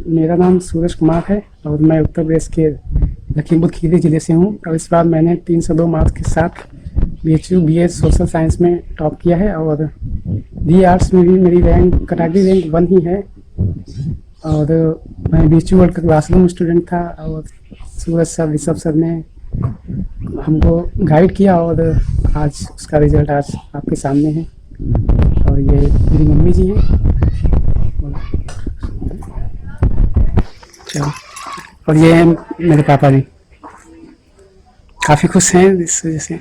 मेरा नाम सूरज कुमार है और मैं उत्तर प्रदेश के लखीमपुर खीरी ज़िले से हूँ। और इस बार मैंने 302 मार्क्स के साथ BHU BA सोशल साइंस में टॉप किया है और BA आर्ट्स में भी मेरी रैंक कैटेगरी रैंक 1 ही है। और मैं BHU वर्ल्ड का क्लासरूम स्टूडेंट था और सूरज सर ऋषभ सर ने हमको गाइड किया और आज उसका रिजल्ट आज आपके सामने है। और ये मेरी मम्मी जी हैं। चलो, और ये हैं मेरे पापा जी, काफ़ी खुश हैं इस वजह से।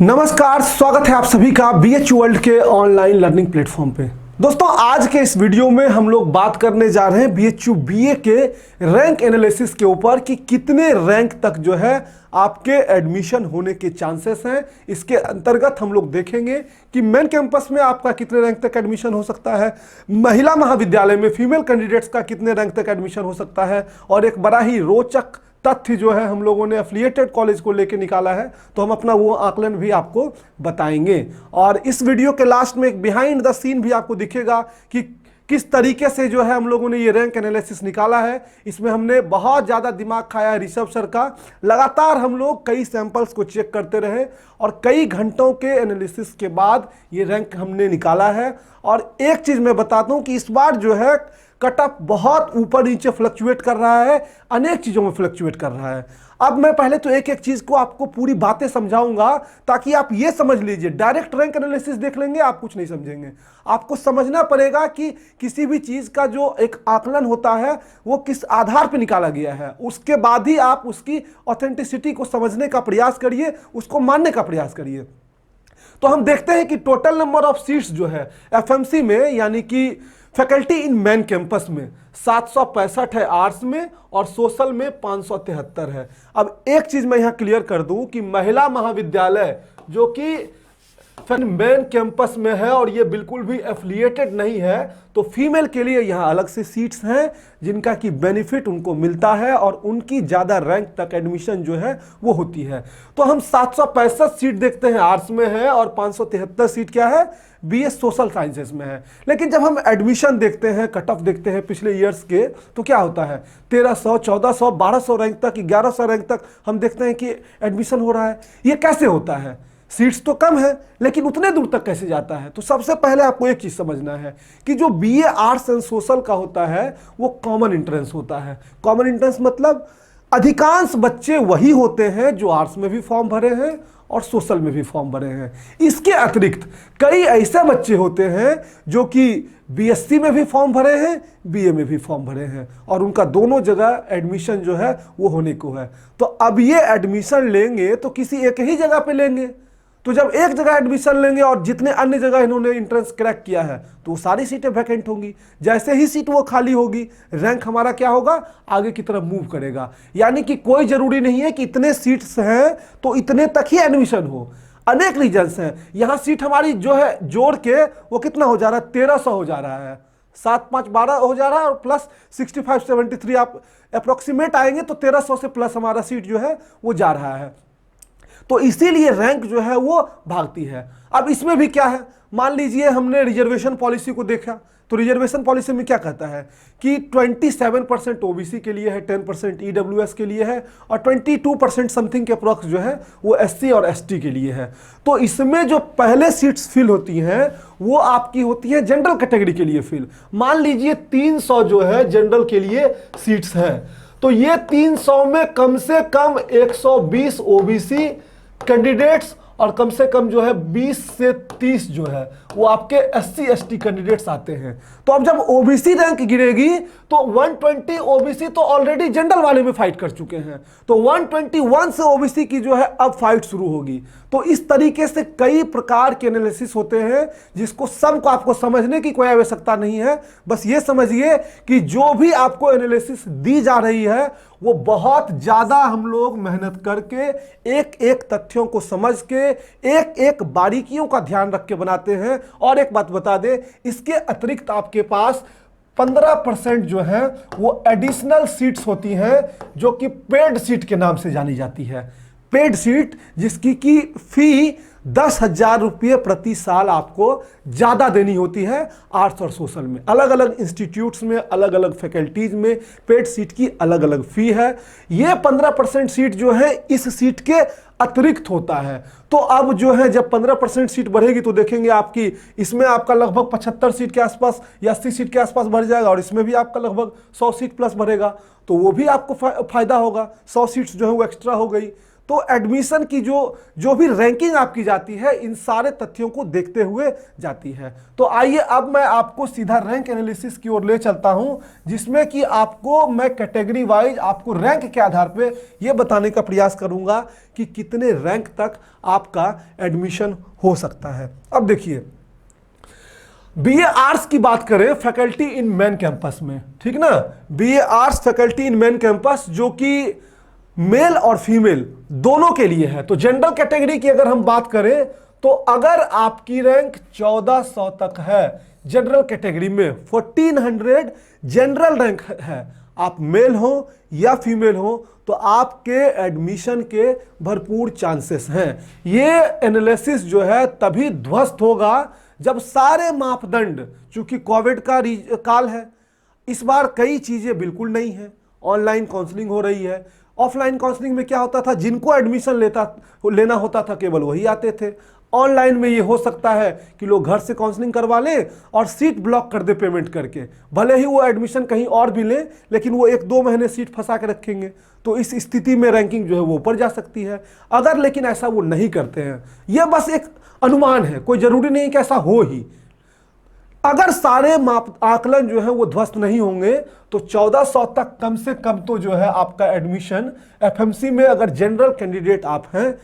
नमस्कार, स्वागत है आप सभी का BHU वर्ल्ड के ऑनलाइन लर्निंग प्लेटफॉर्म पे। दोस्तों, आज के इस वीडियो में हम लोग बात करने जा रहे हैं BHU BA के रैंक एनालिसिस के ऊपर कि कितने रैंक तक जो है आपके एडमिशन होने के चांसेस हैं। इसके अंतर्गत हम लोग देखेंगे कि मेन कैंपस में आपका कितने रैंक तक एडमिशन हो सकता है, महिला महाविद्यालय में फीमेल कैंडिडेट्स का कितने रैंक तक एडमिशन हो सकता है, और एक बड़ा ही रोचक तथ्य जो है हम लोगों ने एफिलिएटेड कॉलेज को लेकर निकाला है, तो हम अपना वो आकलन भी आपको बताएंगे। और इस वीडियो के लास्ट में एक बिहाइंड द सीन भी आपको दिखेगा कि किस तरीके से जो है हम लोगों ने ये रैंक एनालिसिस निकाला है। इसमें हमने बहुत ज़्यादा दिमाग खाया है ऋषभ सर का। लगातार हम लोग कई सैंपल्स को चेक करते रहे और कई घंटों के एनालिसिस के बाद ये रैंक हमने निकाला है। और एक चीज़ मैं बताता हूँ कि इस बार जो है कट ऑफ बहुत ऊपर नीचे फ्लक्चुएट कर रहा है, अनेक चीज़ों में फ्लक्चुएट कर रहा है। अब मैं पहले तो एक एक चीज़ को आपको पूरी बातें समझाऊंगा ताकि आप ये समझ लीजिए। डायरेक्ट रैंक एनालिसिस देख लेंगे आप कुछ नहीं समझेंगे। आपको समझना पड़ेगा कि किसी भी चीज़ का जो एक आकलन होता है वो किस आधार पर निकाला गया है, उसके बाद ही आप उसकी ऑथेंटिसिटी को समझने का प्रयास करिए, उसको मानने का प्रयास करिए। तो हम देखते हैं कि टोटल नंबर ऑफ सीट्स जो है FMC में, यानी कि फैकल्टी इन मेन कैंपस में 765 है आर्ट्स में और सोशल में 573 है। अब एक चीज मैं यहां क्लियर कर दूं कि महिला महाविद्यालय जो कि मेन कैंपस में है और ये बिल्कुल भी एफिलिएटेड नहीं है, तो फीमेल के लिए यहाँ अलग से सीट्स हैं जिनका कि बेनिफिट उनको मिलता है और उनकी ज़्यादा रैंक तक एडमिशन जो है वो होती है। तो हम 765 सीट देखते हैं आर्ट्स में है और 573 सीट क्या है BA सोशल साइंसेस में है। लेकिन जब हम एडमिशन देखते हैं, कट ऑफ देखते हैं पिछले ईयर्स के, तो क्या होता है 1300, 1400, 1200 रैंक तक, 1100 रैंक तक हम देखते हैं कि एडमिशन हो रहा है। ये कैसे होता है? सीट्स तो कम है लेकिन उतने दूर तक कैसे जाता है? तो सबसे पहले आपको एक चीज समझना है कि जो BA आर्ट्स एंड सोशल का होता है वो कॉमन एंट्रेंस होता है। कॉमन एंट्रेंस मतलब अधिकांश बच्चे वही होते हैं जो आर्ट्स में भी फॉर्म भरे हैं और सोशल में भी फॉर्म भरे हैं। इसके अतिरिक्त कई ऐसे बच्चे होते हैं जो कि BSc में भी फॉर्म भरे हैं, BA में भी फॉर्म भरे हैं और उनका दोनों जगह एडमिशन जो है वो होने को है। तो अब ये एडमिशन लेंगे तो किसी एक ही जगह पे लेंगे। तो जब एक जगह एडमिशन लेंगे और जितने अन्य जगह इन्होंने इंट्रेंस क्रैक किया है तो वो सारी सीटें वैकेंट होंगी। जैसे ही सीट वो खाली होगी, रैंक हमारा क्या होगा, आगे की तरफ मूव करेगा। यानी कि कोई जरूरी नहीं है कि इतने सीट्स हैं तो इतने तक ही एडमिशन हो। अनेक रीजन्स हैं। यहाँ सीट हमारी जो है जोड़ के वो कितना हो जा रहा है, 1300 हो जा रहा है, 7 5 12 हो जा रहा है और प्लस 65 73 आप अप्रोक्सीमेट आएंगे तो 1300 से प्लस हमारा सीट जो है वो जा रहा है। तो इसीलिए रैंक जो है वो भागती है। अब इसमें भी क्या है, मान लीजिए हमने रिजर्वेशन पॉलिसी को देखा तो रिजर्वेशन पॉलिसी में क्या कहता है कि 27% OBC के लिए है, 10% EWS के लिए है और 22% समथिंग के अप्रॉक्स जो है वो SC और ST के लिए है। तो इसमें जो पहले सीट्स फिल होती हैं वो आपकी होती है जनरल कैटेगरी के लिए फिल। मान लीजिए 300 जो है जनरल के लिए सीट्स हैं, तो ये 300 में कम से कम 120 OBC कैंडिडेट्स और कम से कम जो है 20 से 30 जो है वो आपके SC ST कैंडिडेट्स आते हैं। तो अब जब OBC रैंक गिरेगी तो 120 OBC तो ऑलरेडी जनरल वाले में फाइट कर चुके हैं, तो 121 से OBC की जो है अब फाइट शुरू होगी। तो इस तरीके से कई प्रकार के एनालिसिस होते हैं जिसको सबको आपको समझने की कोई आवश्यकता नहीं है। बस ये समझिए कि जो भी आपको एनालिसिस दी जा रही है वो बहुत ज्यादा हम लोग मेहनत करके एक एक तथ्यों को समझ के एक एक बारीकियों का ध्यान रख के बनाते हैं। और एक बात बता दें, इसके अतिरिक्त आपके पास 15% जो है वो एडिशनल सीट्स होती हैं जो कि पेड सीट के नाम से जानी जाती है। पेड सीट जिसकी की फी 10,000 रुपये प्रति साल आपको ज़्यादा देनी होती है आर्ट्स और सोशल में। अलग अलग इंस्टीट्यूट्स में, अलग अलग फैकल्टीज में पेड सीट की अलग अलग फी है। ये 15% सीट जो है इस सीट के अतिरिक्त होता है। तो अब जो है जब 15% सीट बढ़ेगी तो देखेंगे आपकी इसमें आपका लगभग 75 सीट के आसपास या 80 सीट के आसपास बढ़ जाएगा, और इसमें भी आपका लगभग 100 सीट प्लस बढ़ेगा, तो वो भी आपको फायदा होगा। 100 सीट्स जो है वो एक्स्ट्रा हो गई। तो एडमिशन की जो भी रैंकिंग आपकी जाती है इन सारे तथ्यों को देखते हुए जाती है। तो आइए अब मैं आपको सीधा रैंक एनालिसिस की ओर ले चलता हूं, जिसमें कि आपको मैं कैटेगरी वाइज आपको रैंक के आधार पे ये बताने का प्रयास करूंगा कि कितने रैंक तक आपका एडमिशन हो सकता है। अब देखिए, बीए आर्ट्स की बात करें फैकल्टी इन मेन कैंपस में, ठीक ना, BA arts faculty in main campus जो कि मेल और फीमेल दोनों के लिए है। तो जनरल कैटेगरी की अगर हम बात करें तो अगर आपकी रैंक 1400 तक है जनरल कैटेगरी में, 1400 जनरल रैंक है, आप मेल हो या फीमेल हो, तो आपके एडमिशन के भरपूर चांसेस हैं। ये एनालिसिस जो है तभी ध्वस्त होगा जब सारे मापदंड, चूंकि कोविड का काल है, इस बार कई चीजें बिल्कुल नहीं है, ऑनलाइन काउंसलिंग हो रही है। ऑफलाइन काउंसलिंग में क्या होता था, जिनको एडमिशन लेना होता था केवल वही आते थे। ऑनलाइन में ये हो सकता है कि लोग घर से काउंसलिंग करवा लें और सीट ब्लॉक कर दे पेमेंट करके, भले ही वो एडमिशन कहीं और भी लें, लेकिन वो 1-2 महीने सीट फंसा के रखेंगे। तो इस स्थिति में रैंकिंग जो है वो ऊपर जा सकती है अगर, लेकिन ऐसा वो नहीं करते हैं। यह बस एक अनुमान है, कोई जरूरी नहीं कि ऐसा हो ही। अगर सारे आकलन जो है वो ध्वस्त नहीं होंगे तो 1400 तक कम से कम तो जो है आपका एडमिशन एफएमसी में, अगर जनरल कैंडिडेट आप हैं,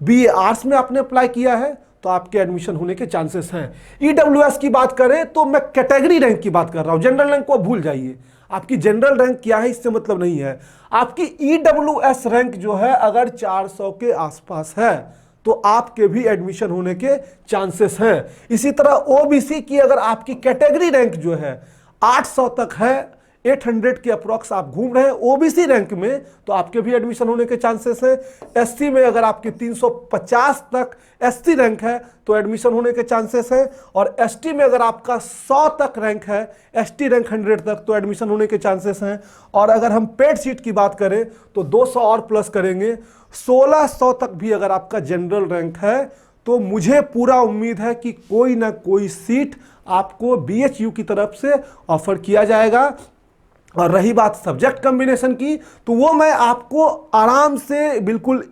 बीए आर्ट्स में आपने अप्लाई किया है, तो आपके एडमिशन होने के चांसेस हैं। ईडब्ल्यूएस की बात करें तो मैं कैटेगरी रैंक की बात कर रहा हूं, जनरल रैंक को भूल जाइए। आपकी जनरल रैंक क्या है इससे मतलब नहीं है। आपकी ईडब्ल्यूएस रैंक जो है अगर 400 के आसपास है तो आपके भी एडमिशन होने के चांसेस हैं। इसी तरह ओबीसी की अगर आपकी कैटेगरी रैंक जो है 800 तक है, 800 के अप्रॉक्स आप घूम रहे हैं ओबीसी रैंक में, तो आपके भी एडमिशन होने के चांसेस हैं। एससी में अगर आपके 350 तक एससी रैंक है तो एडमिशन होने के चांसेस हैं, और एसटी में अगर आपका 100 तक रैंक है, एसटी रैंक 100 तक, तो एडमिशन होने के चांसेस हैं। और अगर हम पेड सीट की बात करें तो 200 और प्लस करेंगे, 1600 तक भी अगर आपका जनरल रैंक है तो मुझे पूरा उम्मीद है कि कोई ना कोई सीट आपको बीएचयू की तरफ से ऑफर किया जाएगा। और रही बात सब्जेक्ट कॉम्बिनेशन की, तो वो मैं आपको आराम से बिल्कुल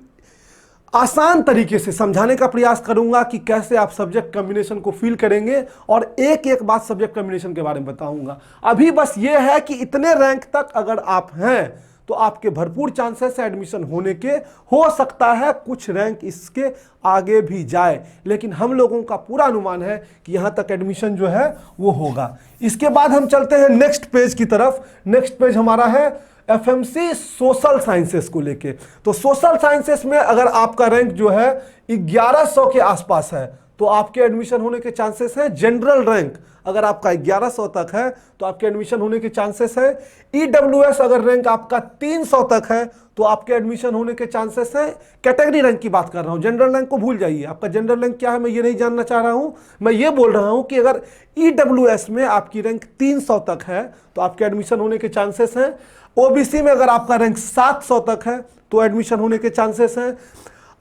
आसान तरीके से समझाने का प्रयास करूंगा कि कैसे आप सब्जेक्ट कॉम्बिनेशन को फील करेंगे, और एक एक बात सब्जेक्ट कॉम्बिनेशन के बारे में बताऊंगा। अभी बस ये है कि इतने रैंक तक अगर आप हैं तो आपके भरपूर चांसेस है एडमिशन होने के। हो सकता है कुछ रैंक इसके आगे भी जाए, लेकिन हम लोगों का पूरा अनुमान है कि यहां तक एडमिशन जो है वो होगा। इसके बाद हम चलते हैं नेक्स्ट पेज की तरफ। नेक्स्ट पेज हमारा है एफएमसी सोशल साइंसेस को लेके। तो सोशल साइंसेस में अगर आपका रैंक जो है 1100 के आसपास है तो आपके एडमिशन होने के चांसेस हैं। जनरल रैंक अगर आपका 1100 तक है तो आपके एडमिशन होने के चांसेस हैं। ईडब्ल्यूएस अगर रैंक आपका 300 तक है तो आपके एडमिशन होने के चांसेस हैं। कैटेगरी रैंक की बात कर रहा हूं, जनरल रैंक को भूल जाइए। आपका जनरल रैंक क्या है मैं ये नहीं जानना चाह रहा हूं, मैं ये बोल रहा हूं कि अगर ईडब्ल्यूएस में आपकी रैंक 300 तक है तो आपके एडमिशन होने के चांसेस हैं। ओबीसी में अगर आपका रैंक 700 तक है तो एडमिशन होने के चांसेस हैं।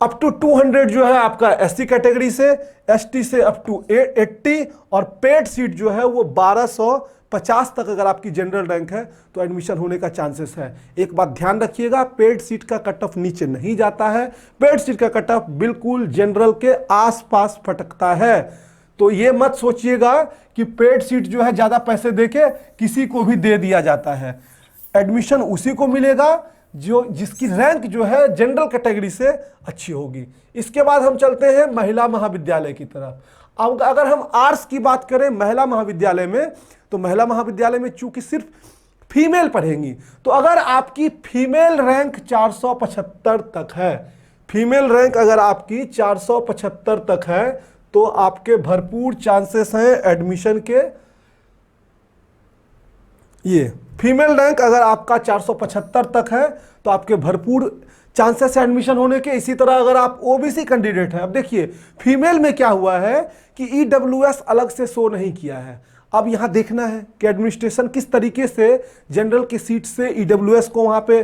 अप टू 200 जो है आपका एससी कैटेगरी से, एसटी से अप टू 80, और पेड सीट जो है वो 1250 तक अगर आपकी जनरल रैंक है तो एडमिशन होने का चांसेस है। एक बात ध्यान रखिएगा, पेड सीट का कट ऑफ नीचे नहीं जाता है, पेड सीट का कट ऑफ बिल्कुल जनरल के आसपास फटकता है। तो ये मत सोचिएगा कि पेड सीट जो है ज्यादा पैसे देके किसी को भी दे दिया जाता है। एडमिशन उसी को मिलेगा जो जिसकी रैंक जो है जनरल कैटेगरी से अच्छी होगी। इसके बाद हम चलते हैं महिला महाविद्यालय की तरफ। अब अगर हम आर्ट्स की बात करें महिला महाविद्यालय में, तो महिला महाविद्यालय में चूंकि सिर्फ फीमेल पढ़ेंगी, तो अगर आपकी फीमेल रैंक 475 तक है, फीमेल रैंक अगर आपकी 475 तक है तो आपके भरपूर चांसेस हैं एडमिशन के। ये फीमेल रैंक अगर आपका 475 तक है तो आपके भरपूर चांसेस है एडमिशन होने के। इसी तरह अगर आप ओबीसी कैंडिडेट हैं, अब देखिए फीमेल में क्या हुआ है कि ईडब्ल्यूएस अलग से शो नहीं किया है। अब यहां देखना है कि एडमिनिस्ट्रेशन किस तरीके से जनरल की सीट से ईडब्ल्यूएस को वहां पे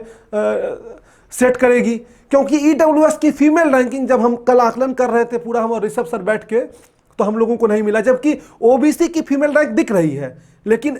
सेट करेगी, क्योंकि ईडब्ल्यूएस की फीमेल रैंकिंग जब हम कल आकलन कर रहे थे पूरा हम और ऋषभ सर बैठ के, तो हम लोगों को नहीं मिला, जबकि ओबीसी की फीमेल रैंक दिख रही है, लेकिन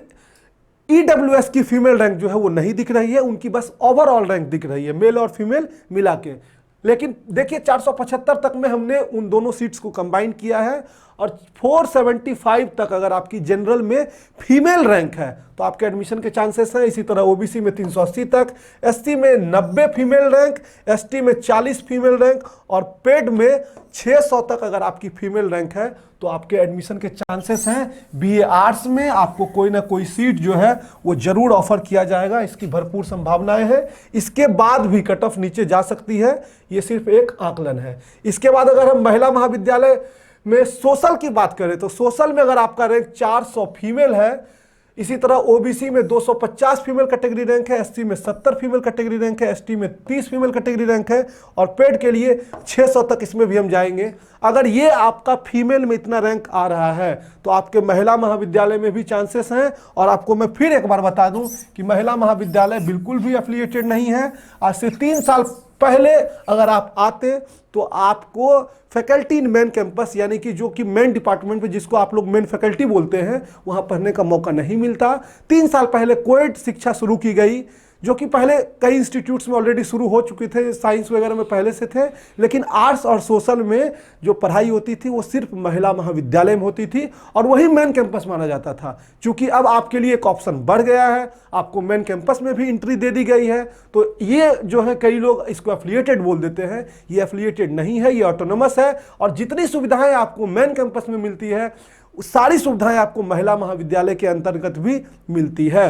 ईडब्ल्यूएस की फीमेल रैंक जो है वो नहीं दिख रही है, उनकी बस ओवरऑल रैंक दिख रही है, मेल और फीमेल मिला के। लेकिन देखिए 475 तक में हमने उन दोनों सीट्स को कंबाइन किया है, और 475 तक अगर आपकी जनरल में फीमेल रैंक है तो आपके एडमिशन के चांसेस हैं। इसी तरह ओबीसी में 380 तक, एसटी में 90 फीमेल रैंक, एसटी में 40 फीमेल रैंक, और पेड में 600 तक अगर आपकी फीमेल रैंक है तो आपके एडमिशन के चांसेस हैं। बीए आर्ट्स में आपको कोई ना कोई सीट जो है वो जरूर ऑफर किया जाएगा, इसकी भरपूर संभावनाएं हैं। इसके बाद भी कट ऑफ नीचे जा सकती है, ये सिर्फ एक आकलन है। इसके बाद अगर हम महिला महाविद्यालय में सोशल की बात करें तो सोशल में अगर आपका रैंक 400 फीमेल है, इसी तरह ओबीसी में 250 फीमेल कैटेगरी रैंक है, एससी में 70 फीमेल कैटेगरी रैंक है, एसटी में 30 फीमेल कैटेगरी रैंक है, और पेड के लिए 600 तक इसमें भी हम जाएंगे। अगर ये आपका फीमेल में इतना रैंक आ रहा है तो आपके महिला महाविद्यालय में भी चांसेस हैं। और आपको मैं फिर एक बार बता दूं कि महिला महाविद्यालय बिल्कुल भी एफिलिएटेड नहीं है। आज से 3 साल पहले अगर आप आते तो आपको फैकल्टी इन मेन कैंपस, यानी कि जो कि मेन डिपार्टमेंट में जिसको आप लोग मेन फैकल्टी बोलते हैं, वहां पढ़ने का मौका नहीं मिलता। 3 साल पहले कोएड शिक्षा शुरू की गई, जो कि पहले कई इंस्टीट्यूट्स में ऑलरेडी शुरू हो चुके थे, साइंस वगैरह में पहले से थे, लेकिन आर्ट्स और सोशल में जो पढ़ाई होती थी वो सिर्फ महिला महाविद्यालय में होती थी, और वही मेन कैंपस माना जाता था। क्योंकि अब आपके लिए एक ऑप्शन बढ़ गया है, आपको मेन कैंपस में भी एंट्री दे दी गई है, तो ये जो है कई लोग इसको एफिलिएटेड बोल देते हैं, ये एफिलिएटेड नहीं है, ये ऑटोनोमस है। और जितनी सुविधाएं आपको मेन कैंपस में मिलती है सारी सुविधाएं आपको महिला महाविद्यालय के अंतर्गत भी मिलती है।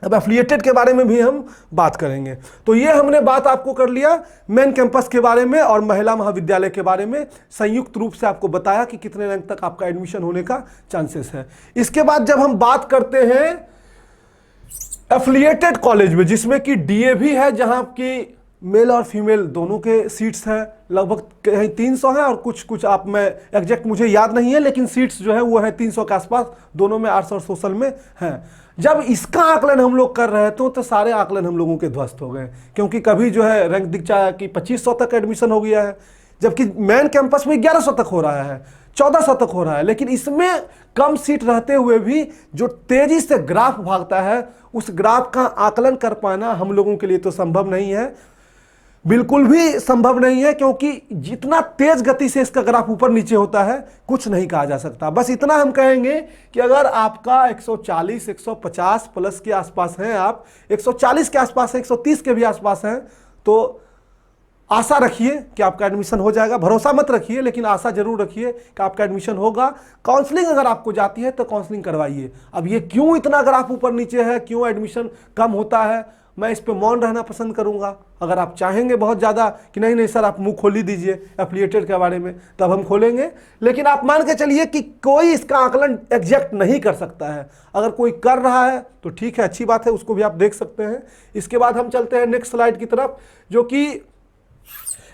अब एफिलिएटेड के बारे में भी हम बात करेंगे। तो ये हमने बात आपको कर लिया मेन कैंपस के बारे में और महिला महाविद्यालय के बारे में, संयुक्त रूप से आपको बताया कि कितने रैंक तक आपका एडमिशन होने का चांसेस है। इसके बाद जब हम बात करते हैं एफिलिएटेड कॉलेज में, जिसमें कि डीएवी है, जहां की मेल और फीमेल दोनों के सीट्स हैं, लगभग कहीं 300 हैं और कुछ आप, मैं एग्जैक्ट मुझे याद नहीं है, लेकिन सीट्स जो है वो है 300 के आसपास, दोनों में आर्ट्स और सोशल में हैं। जब इसका आकलन हम लोग कर रहे थे तो सारे आकलन हम लोगों के ध्वस्त हो गए, क्योंकि कभी जो है रैंक दिख जाए कि 2500 तक एडमिशन हो गया है, जबकि मेन कैंपस में 1100 तक हो रहा है, 1400 तक हो रहा है। लेकिन इसमें कम सीट रहते हुए भी जो तेजी से ग्राफ भागता है, उस ग्राफ का आकलन कर पाना हम लोगों के लिए तो संभव नहीं है, बिल्कुल भी संभव नहीं है, क्योंकि जितना तेज गति से इसका ग्राफ ऊपर नीचे होता है कुछ नहीं कहा जा सकता। बस इतना हम कहेंगे कि अगर आपका 140 150 प्लस के आसपास हैं, आप 140 के आसपास हैं, 130 के भी आसपास हैं, तो आशा रखिए कि आपका एडमिशन हो जाएगा। भरोसा मत रखिए, लेकिन आशा जरूर रखिए कि आपका एडमिशन होगा। काउंसलिंग अगर आपको जाती है तो काउंसलिंग करवाइए। अब ये क्यों इतना ग्राफ ऊपर नीचे है, क्यों एडमिशन कम होता है, मैं इस पे मौन रहना पसंद करूंगा। अगर आप चाहेंगे बहुत ज़्यादा कि नहीं नहीं सर आप मुंह खोल ही दीजिए एफिलिएटेड के बारे में, तब हम खोलेंगे। लेकिन आप मान के चलिए कि कोई इसका आकलन एग्जैक्ट नहीं कर सकता है। अगर कोई कर रहा है तो ठीक है, अच्छी बात है, उसको भी आप देख सकते हैं। इसके बाद हम चलते हैं नेक्स्ट स्लाइड की तरफ, जो कि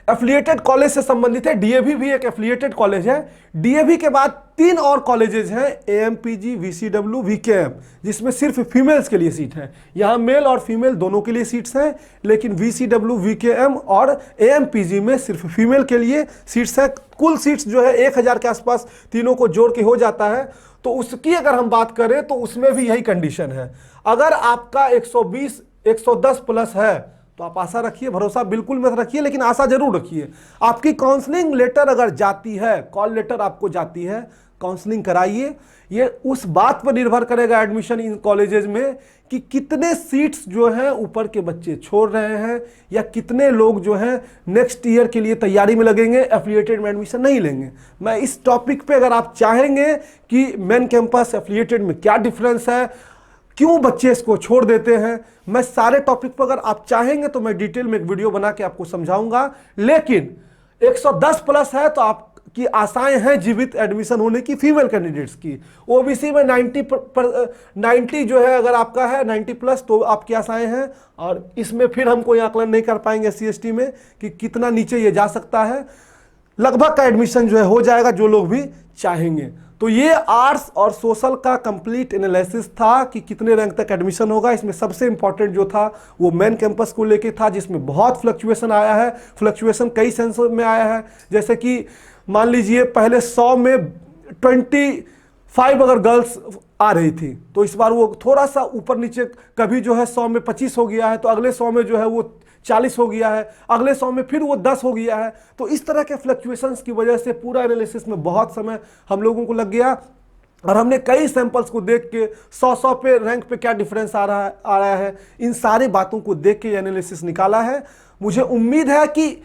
एफिलिएटेड कॉलेज से संबंधित है। डीएवी भी एक एफिलिएटेड कॉलेज है। डीएवी के बाद 3 और कॉलेजेस हैं, एएमपीजी, वीसीडब्ल्यू, वीकेएम, जिसमें सिर्फ फीमेल्स के लिए सीट है। यहाँ मेल और फीमेल दोनों के लिए सीट्स हैं, लेकिन वीसीडब्ल्यू, वीकेएम और एएमपीजी में सिर्फ फीमेल के लिए सीट्स हैं। कुल सीट्स जो है 1000 के आसपास तीनों को जोड़ के हो जाता है। तो उसकी अगर हम बात करें तो उसमें भी यही कंडीशन है। अगर आपका 120 110 प्लस है तो आप आशा रखिए, भरोसा बिल्कुल मत रखिए, लेकिन आशा जरूर रखिए। आपकी काउंसलिंग लेटर अगर जाती है, कॉल लेटर आपको जाती है, काउंसलिंग कराइए। ये उस बात पर निर्भर करेगा एडमिशन इन कॉलेजेस में कि कितने सीट्स जो हैं ऊपर के बच्चे छोड़ रहे हैं, या कितने लोग जो हैं नेक्स्ट ईयर के लिए तैयारी में लगेंगे, एफिलिएटेड में एडमिशन नहीं लेंगे। मैं इस टॉपिक पे अगर आप चाहेंगे कि मेन कैंपस एफिलिएटेड में क्या डिफरेंस है, क्यों बच्चे इसको छोड़ देते हैं, मैं सारे टॉपिक पर अगर आप चाहेंगे तो मैं डिटेल में एक वीडियो बना के आपको समझाऊंगा। लेकिन 110 प्लस है तो आप की आशाएं हैं जीवित एडमिशन होने की फीमेल कैंडिडेट्स की। ओबीसी में 90 जो है अगर आपका है 90+ तो आपकी आशाएं हैं, और इसमें फिर हम कोई आकलन नहीं कर पाएंगे SC/ST में कि कितना नीचे ये जा सकता है। लगभग का एडमिशन जो है हो जाएगा जो लोग भी चाहेंगे। तो ये आर्ट्स और सोशल का कंप्लीट एनालिसिस था कि कितने रैंक तक एडमिशन होगा। इसमें सबसे इंपॉर्टेंट जो था वो मेन कैंपस को लेके था, जिसमें बहुत फ्लक्चुएशन आया है। फ्लक्चुएशन कई सेंस में आया है, जैसे कि मान लीजिए पहले 100 में 25 अगर गर्ल्स आ रही थी, तो इस बार वो थोड़ा सा ऊपर नीचे, कभी जो है 100 में 25 हो गया है, तो अगले 100 में जो है वो 40 हो गया है, अगले 100 में फिर वो 10 हो गया है। तो इस तरह के फ्लक्चुएशंस की वजह से पूरा एनालिसिस में बहुत समय हम लोगों को लग गया, और हमने कई सैंपल्स को देख के 100 पे रैंक पे क्या डिफरेंस आ रहा है, इन सारी बातों को देख के एनालिसिस निकाला है। मुझे उम्मीद है कि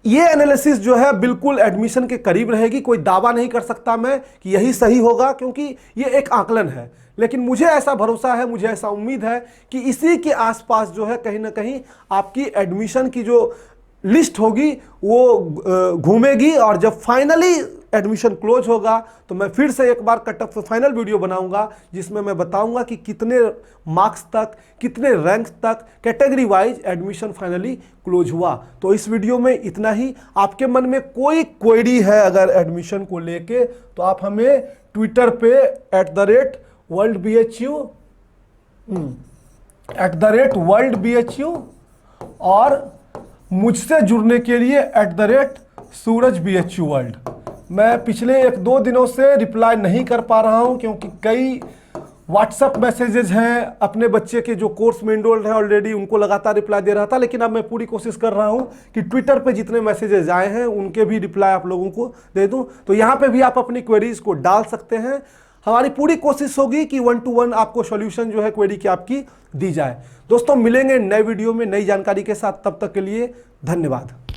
ये एनालिसिस जो है बिल्कुल एडमिशन के करीब रहेगी। कोई दावा नहीं कर सकता मैं कि यही सही होगा, क्योंकि ये एक आकलन है, लेकिन मुझे ऐसा भरोसा है, मुझे ऐसा उम्मीद है कि इसी के आसपास जो है कहीं ना कहीं आपकी एडमिशन की जो लिस्ट होगी वो घूमेगी, और जब फाइनली एडमिशन क्लोज होगा तो मैं फिर से एक बार कट ऑफ फाइनल वीडियो बनाऊंगा, जिसमें मैं बताऊंगा कि कितने मार्क्स तक, कितने रैंक तक category wise admission finally close हुआ। तो इस वीडियो में इतना ही। आपके मन में कोई क्वेरी है अगर एडमिशन को लेके, तो आप हमें ट्विटर पे @worldbhu और मुझसे जुड़ने के लिए @surajbhuworld। मैं पिछले 1-2 दिनों से रिप्लाई नहीं कर पा रहा हूं, क्योंकि कई व्हाट्सएप मैसेजेस हैं। अपने बच्चे के जो कोर्स में इनरोल्ड है ऑलरेडी, उनको लगातार रिप्लाई दे रहा था, लेकिन अब मैं पूरी कोशिश कर रहा हूं कि ट्विटर पे जितने मैसेजेस आए हैं उनके भी रिप्लाई आप लोगों को दे दूं। तो यहां पे भी आप अपनी क्वेरीज को डाल सकते हैं। हमारी पूरी कोशिश होगी कि 1 to 1 आपको सॉल्यूशन जो है क्वेरी की आपकी दी जाए। दोस्तों, मिलेंगे नए वीडियो में नई जानकारी के साथ, तब तक के लिए धन्यवाद।